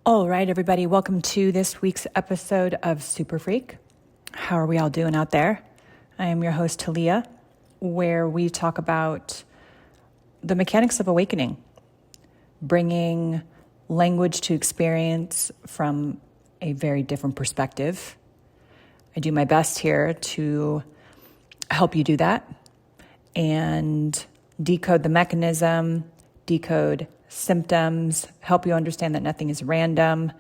All right, everybody, welcome to this week's episode of Super Freak. How are we all doing out there? I am your host, Talia, where we talk about the mechanics of awakening, bringing language to experience from a very different perspective. I do my best here to help you do that and decode the mechanism, decode symptoms, help you understand that nothing is random.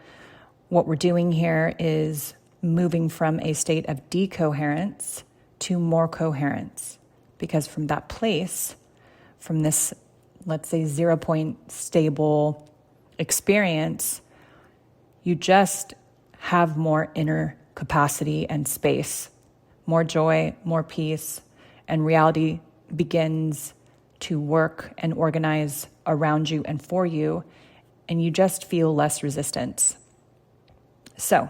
What we're doing here is moving from a state of decoherence to more coherence, because from that place, from this, let's say, 0 point stable experience, you just have more inner capacity and space, more joy, more peace, and reality begins to work and organize around you and for you, and you just feel less resistance. So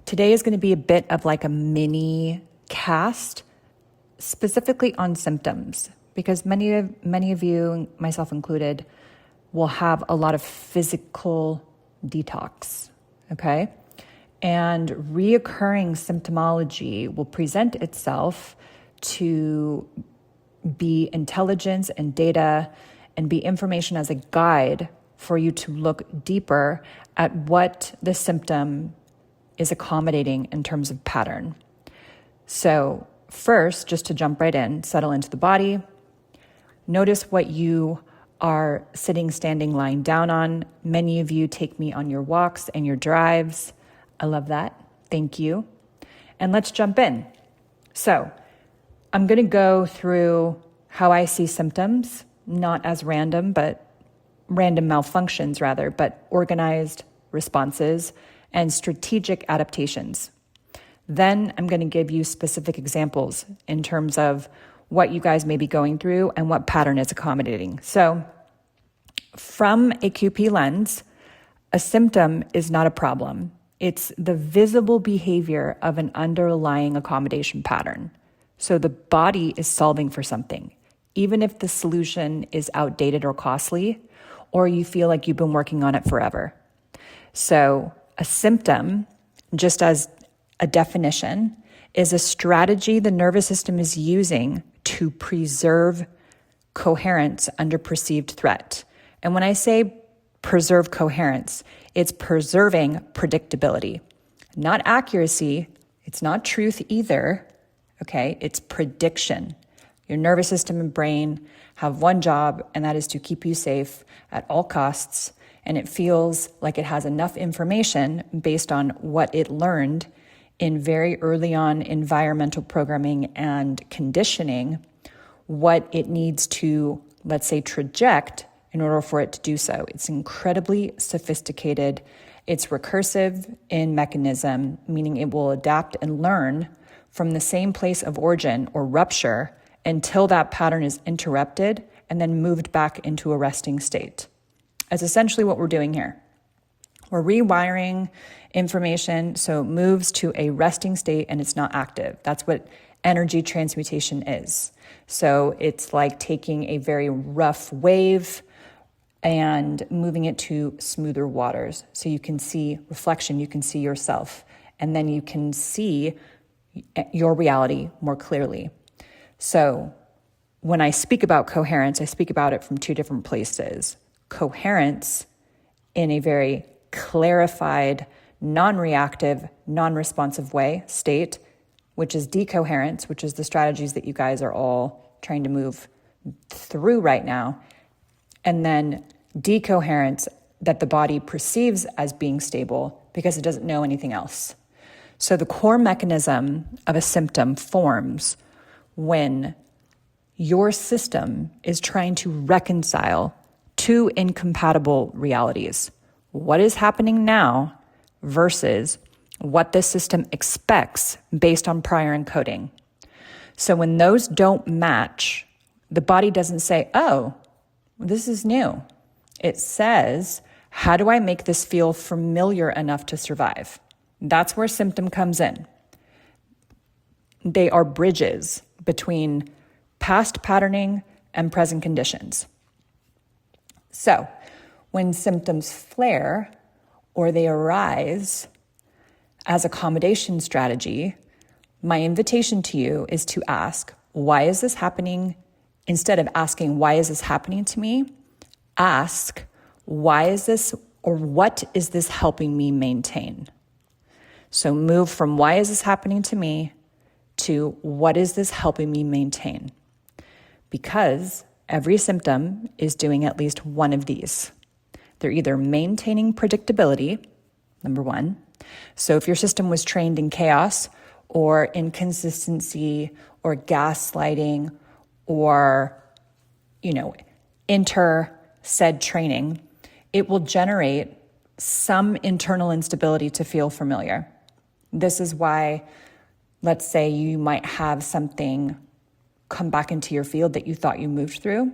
today is going to be a bit of like a mini cast, specifically on symptoms, because many of you, myself included, will have a lot of physical detox, okay? And reoccurring symptomology will present itself to be intelligence and data and be information as a guide for you to look deeper at what the symptom is accommodating in terms of pattern. So first, just to jump right in, settle into the body. Notice what you are sitting, standing, lying down on. Many of you take me on your walks and your drives. I love that. Thank you. And let's jump in. So I'm going to go through how I see symptoms, not as random, but random malfunctions rather, but organized responses and strategic adaptations. Then I'm going to give you specific examples in terms of what you guys may be going through and what pattern is accommodating. So from a QP lens, a symptom is not a problem. It's the visible behavior of an underlying accommodation pattern. So the body is solving for something, even if the solution is outdated or costly, or you feel like you've been working on it forever. So a symptom, just as a definition, is a strategy the nervous system is using to preserve coherence under perceived threat. And when I say preserve coherence, it's preserving predictability, not accuracy. It's not truth either. Okay, it's prediction. Your nervous system and brain have one job, and that is to keep you safe at all costs. And it feels like it has enough information based on what it learned in very early on environmental programming and conditioning, what it needs to, let's say, traject in order for it to do so. It's incredibly sophisticated. It's recursive in mechanism, meaning it will adapt and learn from the same place of origin or rupture until that pattern is interrupted and then moved back into a resting state. That's essentially what we're doing here. We're rewiring information so it moves to a resting state and it's not active. That's what energy transmutation is. So it's like taking a very rough wave and moving it to smoother waters. So you can see reflection, you can see yourself, and then you can see your reality more clearly. So when I speak about coherence, I speak about it from two different places. Coherence in a very clarified, non-reactive, non-responsive way, state, which is decoherence, which is the strategies that you guys are all trying to move through right now. And then decoherence that the body perceives as being stable because it doesn't know anything else. So the core mechanism of a symptom forms when your system is trying to reconcile two incompatible realities. What is happening now versus what the system expects based on prior encoding. So when those don't match, the body doesn't say, oh, this is new. It says, how do I make this feel familiar enough to survive? That's where symptom comes in. They are bridges between past patterning and present conditions. So when symptoms flare, or they arise as accommodation strategy, my invitation to you is to ask, why is this happening? Instead of asking, why is this happening to me? Ask, why is this, or what is this helping me maintain? So move from why is this happening to me to what is this helping me maintain? Because every symptom is doing at least one of these. They're either maintaining predictability, number one. So if your system was trained in chaos or inconsistency or gaslighting or, enter said training, it will generate some internal instability to feel familiar. This is why, let's say you might have something come back into your field that you thought you moved through,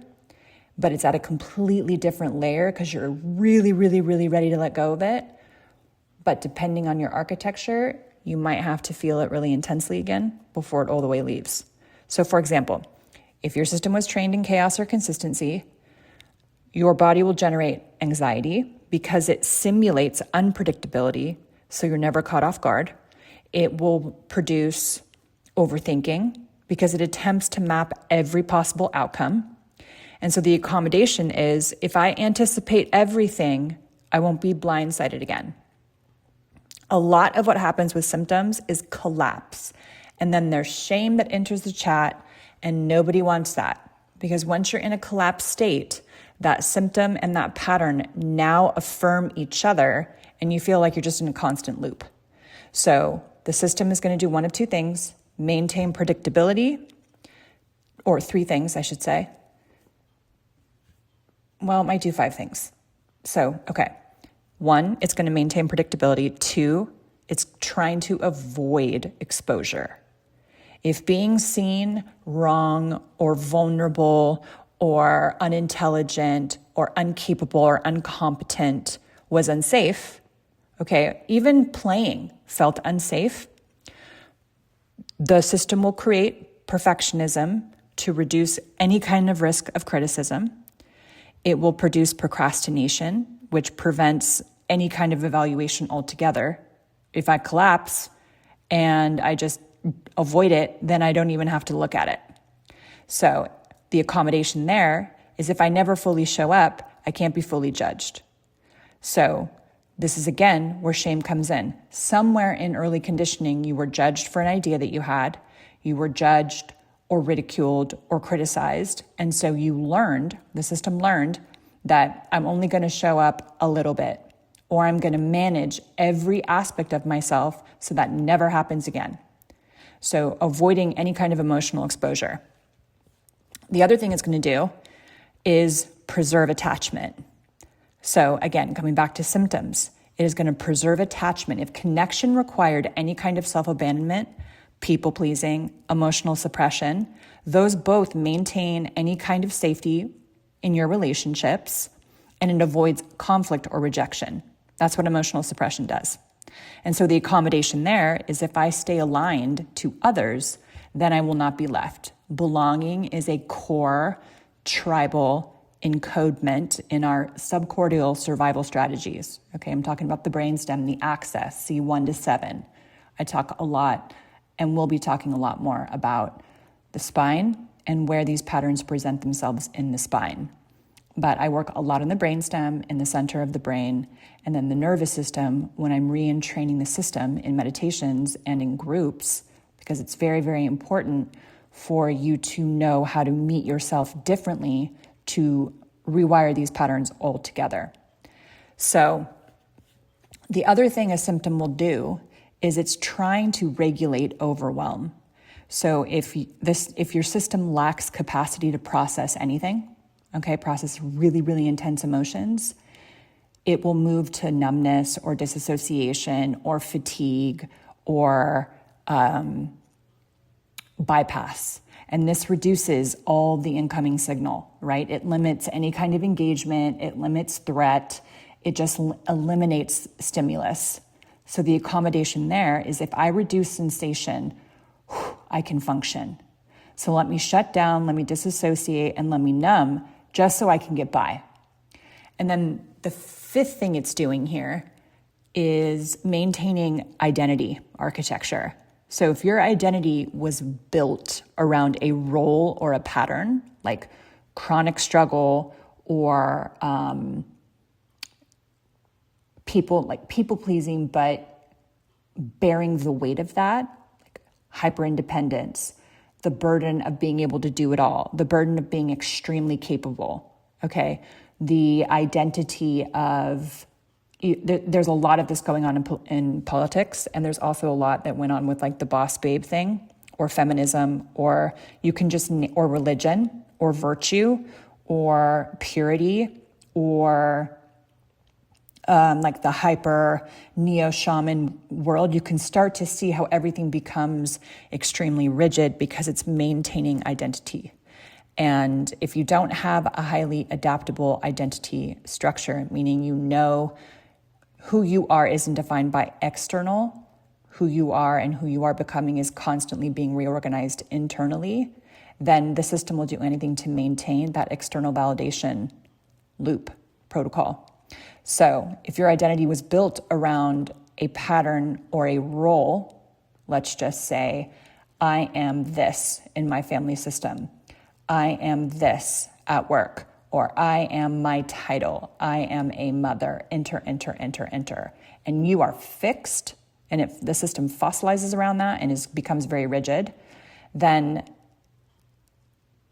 but it's at a completely different layer because you're really, really, really ready to let go of it. But depending on your architecture, you might have to feel it really intensely again before it all the way leaves. So for example, if your system was trained in chaos or consistency, your body will generate anxiety because it simulates unpredictability, so you're never caught off guard. It will produce overthinking because it attempts to map every possible outcome. And so the accommodation is, if I anticipate everything, I won't be blindsided again. A lot of what happens with symptoms is collapse. And then there's shame that enters the chat, and nobody wants that. Because once you're in a collapsed state, that symptom and that pattern now affirm each other, and you feel like you're just in a constant loop. So the system is going to do one of two things: maintain predictability, or three things, I should say. Well, it might do five things. So, okay. One, it's going to maintain predictability. Two, it's trying to avoid exposure. If being seen wrong or vulnerable or unintelligent or incapable or incompetent was unsafe, okay, even playing felt unsafe, the system will create perfectionism to reduce any kind of risk of criticism. It will produce procrastination, which prevents any kind of evaluation altogether. If I collapse and I just avoid it, then I don't even have to look at it. So the accommodation there is, if I never fully show up, I can't be fully judged. So this is again where shame comes in. Somewhere in early conditioning, you were judged for an idea that you had. You were judged or ridiculed or criticized. And so the system learned that I'm only going to show up a little bit, or I'm going to manage every aspect of myself so that never happens again. So avoiding any kind of emotional exposure. The other thing it's going to do is preserve attachment. So again, coming back to symptoms, it is going to preserve attachment. If connection required any kind of self-abandonment, people-pleasing, emotional suppression, those both maintain any kind of safety in your relationships, and it avoids conflict or rejection. That's what emotional suppression does. And so the accommodation there is, if I stay aligned to others, then I will not be left. Belonging is a core tribal encodement in our subcortical survival strategies. Okay, I'm talking about the brainstem, the axis, C1 to 7. I talk a lot, and we'll be talking a lot more about the spine and where these patterns present themselves in the spine. But I work a lot on the brainstem, in the center of the brain, and then the nervous system when I'm re-entraining the system in meditations and in groups, because it's very, very important for you to know how to meet yourself differently to rewire these patterns altogether. So the other thing a symptom will do is it's trying to regulate overwhelm. So if your system lacks capacity to process anything, process really, really intense emotions, it will move to numbness or disassociation or fatigue or bypass. And this reduces all the incoming signal, right? It limits any kind of engagement. It limits threat. It just eliminates stimulus. So the accommodation there is, if I reduce sensation, I can function. So let me shut down, let me disassociate, and let me numb, just so I can get by. And then the fifth thing it's doing here is maintaining identity architecture. So if your identity was built around a role or a pattern, like chronic struggle or people pleasing, but bearing the weight of that, like hyper independence, the burden of being able to do it all, the burden of being extremely capable, okay? The identity of, there's a lot of this going on in politics, and there's also a lot that went on with like the boss babe thing, or feminism, or you can just, or religion, or virtue, or purity, or like the hyper neo-shaman world. You can start to see how everything becomes extremely rigid because it's maintaining identity. And if you don't have a highly adaptable identity structure, meaning you know who you are isn't defined by external, who you are and who you are becoming is constantly being reorganized internally, then the system will do anything to maintain that external validation loop protocol. So if your identity was built around a pattern or a role, let's just say, I am this in my family system, I am this at work, or I am my title, I am a mother, enter, and you are fixed, and if the system fossilizes around that and becomes very rigid, then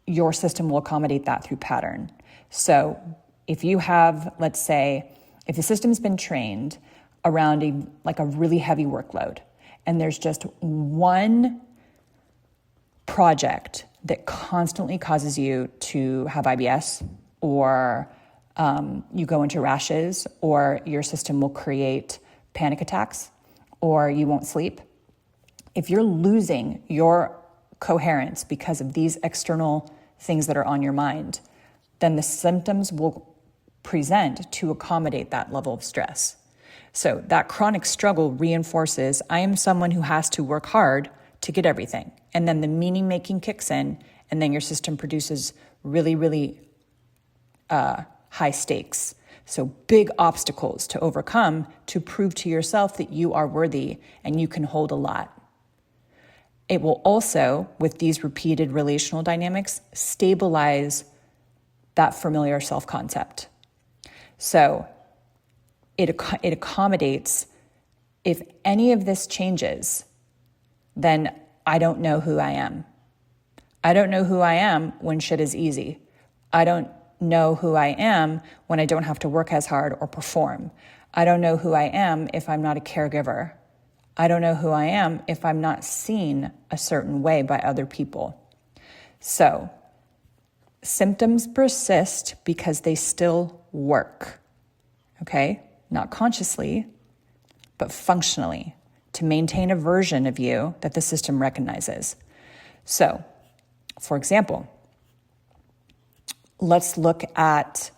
your system will accommodate that through pattern. So if you have, let's say, if the system's been trained around a really heavy workload, and there's just one project that constantly causes you to have IBS, or you go into rashes, or your system will create panic attacks, or you won't sleep. If you're losing your coherence because of these external things that are on your mind, then the symptoms will present to accommodate that level of stress. So that chronic struggle reinforces, I am someone who has to work hard to get everything. And then the meaning making kicks in, and then your system produces really, really high stakes. So big obstacles to overcome to prove to yourself that you are worthy and you can hold a lot. It will also, with these repeated relational dynamics, stabilize that familiar self-concept. So it accommodates, if any of this changes, then I don't know who I am. I don't know who I am when shit is easy. I don't know who I am when I don't have to work as hard or perform. I don't know who I am if I'm not a caregiver. I don't know who I am if I'm not seen a certain way by other people. So symptoms persist because they still work, okay? Not consciously, but functionally, to maintain a version of you that the system recognizes. So, for example, let's look at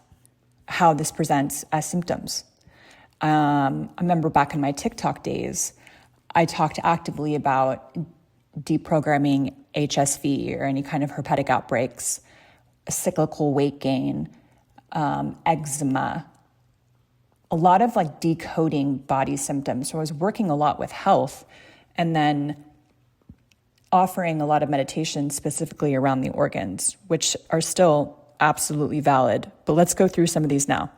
how this presents as symptoms. I remember back in my TikTok days, I talked actively about deprogramming HSV or any kind of herpetic outbreaks, cyclical weight gain, eczema, a lot of like decoding body symptoms. So I was working a lot with health and then offering a lot of meditation specifically around the organs, which are still absolutely valid. But let's go through some of these now.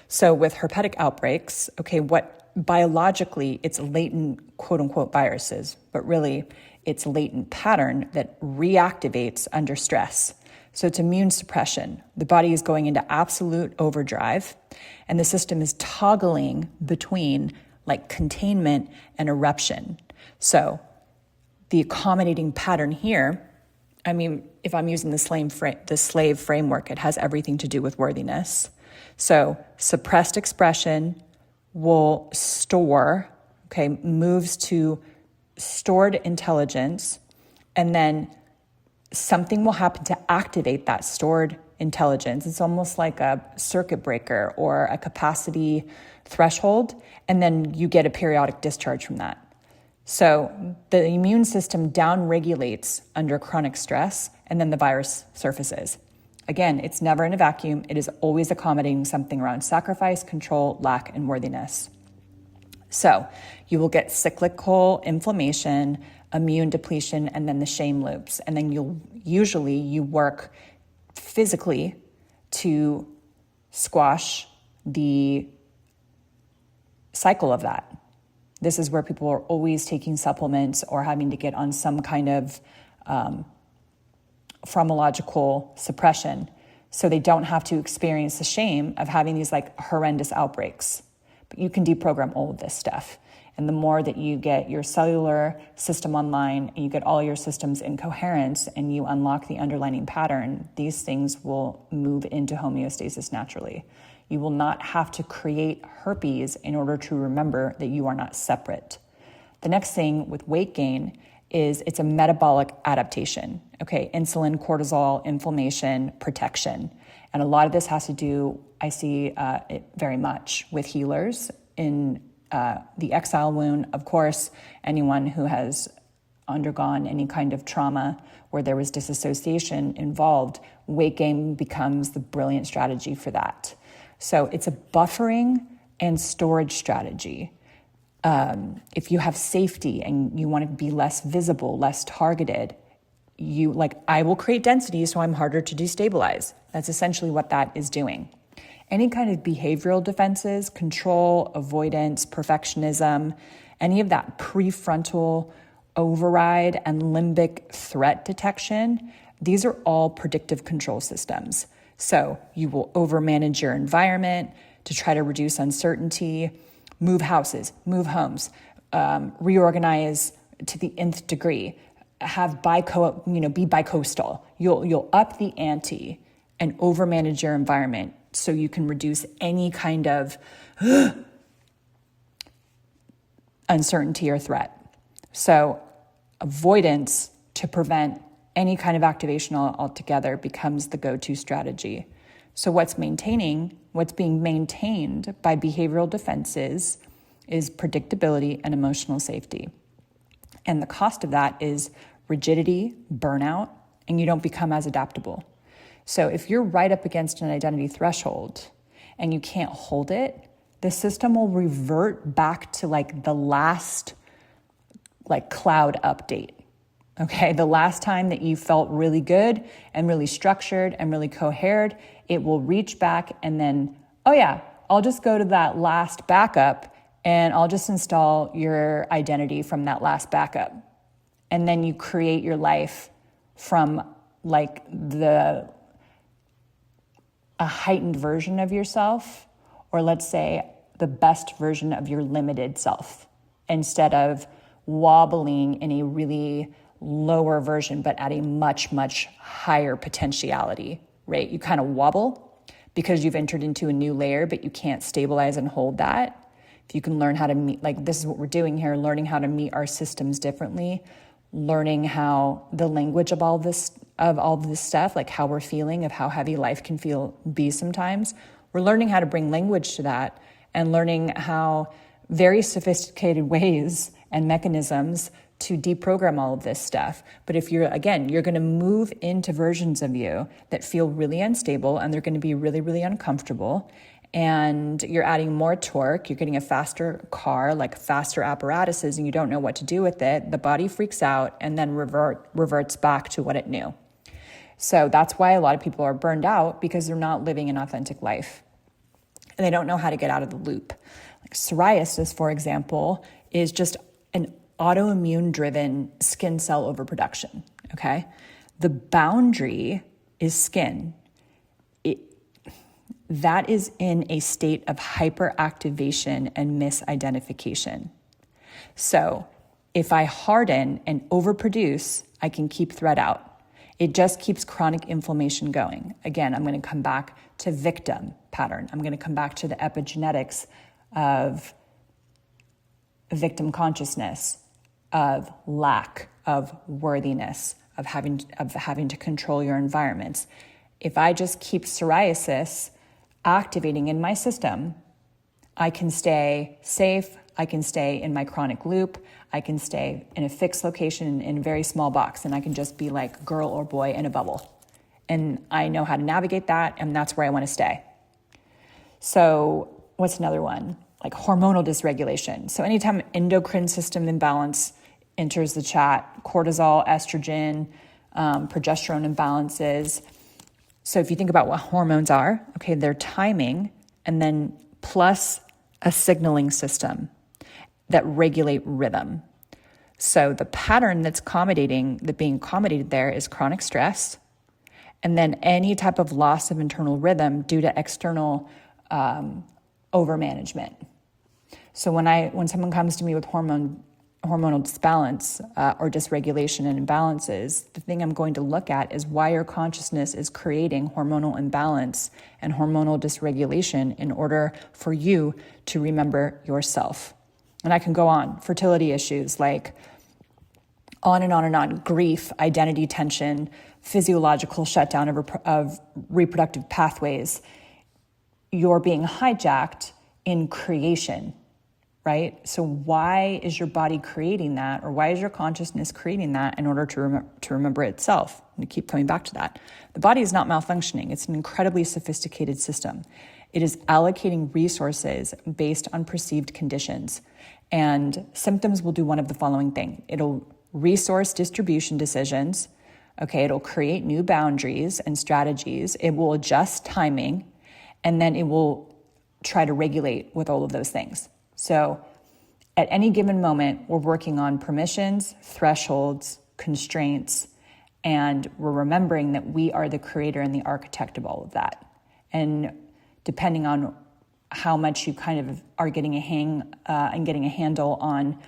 So with herpetic outbreaks, okay, what biologically it's latent quote unquote viruses, but really it's latent pattern that reactivates under stress. So it's immune suppression. The body is going into absolute overdrive, and the system is toggling between like containment and eruption. So the accommodating pattern here, I mean, if I'm using the slave framework, it has everything to do with worthiness. So suppressed expression will store, okay, moves to stored intelligence, and then something will happen to activate that stored intelligence. It's almost like a circuit breaker or a capacity threshold, and then you get a periodic discharge from that. So the immune system downregulates under chronic stress, and then the virus surfaces. Again, it's never in a vacuum. It is always accommodating something around sacrifice, control, lack, and worthiness. So you will get cyclical inflammation, immune depletion, and then the shame loops. And then you work physically to squash the cycle of that. This is where people are always taking supplements or having to get on some kind of pharmacological suppression so they don't have to experience the shame of having these like horrendous outbreaks. But you can deprogram all of this stuff. And the more that you get your cellular system online and you get all your systems in coherence and you unlock the underlying pattern, these things will move into homeostasis naturally. You will not have to create herpes in order to remember that you are not separate. The next thing with weight gain is it's a metabolic adaptation. Okay, insulin, cortisol, inflammation, protection. And a lot of this has to do, I see it very much with healers in the exile wound. Of course, anyone who has undergone any kind of trauma where there was disassociation involved, weight gain becomes the brilliant strategy for that. So it's a buffering and storage strategy. If you have safety and you want to be less visible, less targeted, I will create density so I'm harder to destabilize. That's essentially what that is doing. Any kind of behavioral defenses, control, avoidance, perfectionism, any of that prefrontal override and limbic threat detection, these are all predictive control systems. So you will overmanage your environment to try to reduce uncertainty, move houses, move homes, reorganize to the nth degree, have be bicoastal. You'll up the ante and overmanage your environment so you can reduce any kind of uncertainty or threat. So avoidance to prevent any kind of activation altogether becomes the go-to strategy. So what's being maintained by behavioral defenses is predictability and emotional safety. And the cost of that is rigidity, burnout, and you don't become as adaptable. So if you're right up against an identity threshold and you can't hold it, the system will revert back to the last cloud update. Okay, the last time that you felt really good and really structured and really coherent, it will reach back and then, I'll just go to that last backup and I'll just install your identity from that last backup. And then you create your life from a heightened version of yourself, or let's say the best version of your limited self, instead of wobbling in a really lower version, but at a much, much higher potentiality, right? You kind of wobble because you've entered into a new layer, but you can't stabilize and hold that. If you can learn how to meet, this is what we're doing here, learning how to meet our systems differently, learning how the language of all this stuff, like how we're feeling, of how heavy life can be sometimes. We're learning how to bring language to that and learning how very sophisticated ways and mechanisms to deprogram all of this stuff. But if you're going to move into versions of you that feel really unstable and they're going to be really, really uncomfortable, and you're adding more torque, you're getting a faster car, faster apparatuses, and you don't know what to do with it, the body freaks out and then reverts back to what it knew. So that's why a lot of people are burned out, because they're not living an authentic life and they don't know how to get out of the loop. Psoriasis, for example, is just an autoimmune-driven skin cell overproduction, okay? The boundary is skin. That is in a state of hyperactivation and misidentification. So if I harden and overproduce, I can keep thread out. It just keeps chronic inflammation going. Again, I'm going to come back to victim pattern. I'm going to come back to the epigenetics of victim consciousness, of lack of worthiness, of having to control your environments. If I just keep psoriasis activating in my system, I can stay safe, I can stay in my chronic loop, I can stay in a fixed location in a very small box, and I can just be like girl or boy in a bubble. And I know how to navigate that, and that's where I want to stay. So what's another one? like hormonal dysregulation. So anytime endocrine system imbalance enters the chat, cortisol, estrogen, progesterone imbalances. So if you think about what hormones are, okay, they're timing and then plus a signaling system that regulate rhythm. So the pattern that's being accommodated there is chronic stress, and then any type of loss of internal rhythm due to external overmanagement. So when someone comes to me with hormonal disbalance or dysregulation and imbalances, the thing I'm going to look at is why your consciousness is creating hormonal imbalance and hormonal dysregulation in order for you to remember yourself. And I can go on. Fertility issues like on and on and on. Grief, identity tension, physiological shutdown of reproductive pathways. You're being hijacked in creation, right? So why is your body creating that, or why is your consciousness creating that in order to remember itself? And to keep coming back to that. The body is not malfunctioning. It's an incredibly sophisticated system. It is allocating resources based on perceived conditions. And symptoms will do one of the following things. It'll resource distribution decisions. Okay, it'll create new boundaries and strategies. It will adjust timing, and then it will try to regulate with all of those things. So at any given moment, we're working on permissions, thresholds, constraints, and we're remembering that we are the creator and the architect of all of that. And depending on how much you kind of are getting a hang and getting a handle on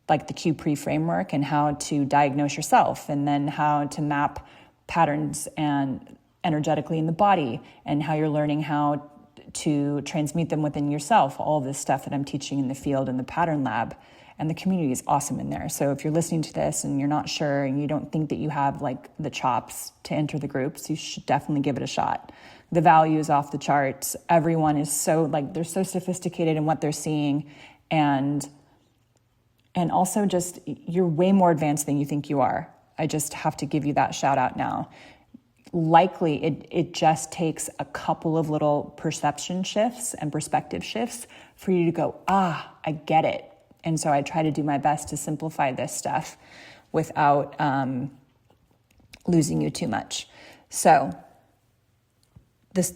like the Q-Pre framework and how to diagnose yourself, and then how to map patterns and energetically in the body, and how you're learning how to transmute them within yourself, all this stuff that I'm teaching in the field in the pattern lab. And the community is awesome in there. So if you're listening to this and you're not sure and you don't think that you have like the chops to enter the groups, you should definitely give it a shot. The value is off the charts. Everyone is they're so sophisticated in what they're seeing, and also just you're way more advanced than you think you are. I just have to give you that shout out now. Likely it just takes a couple of little perception shifts and perspective shifts for you to go, I get it. And so I try to do my best to simplify this stuff without losing you too much. So this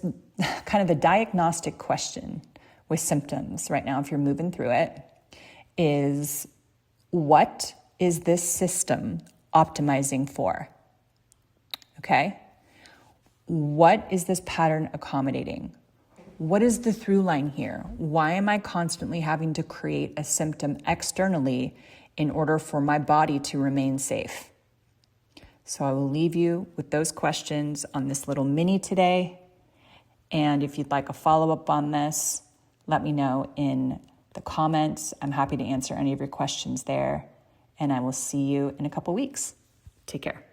kind of the diagnostic question with symptoms right now, if you're moving through it, is what is this system optimizing for? Okay? What is this pattern accommodating? What is the through line here? Why am I constantly having to create a symptom externally in order for my body to remain safe? So I will leave you with those questions on this little mini today. And if you'd like a follow-up on this, let me know in the comments. I'm happy to answer any of your questions there. And I will see you in a couple weeks. Take care.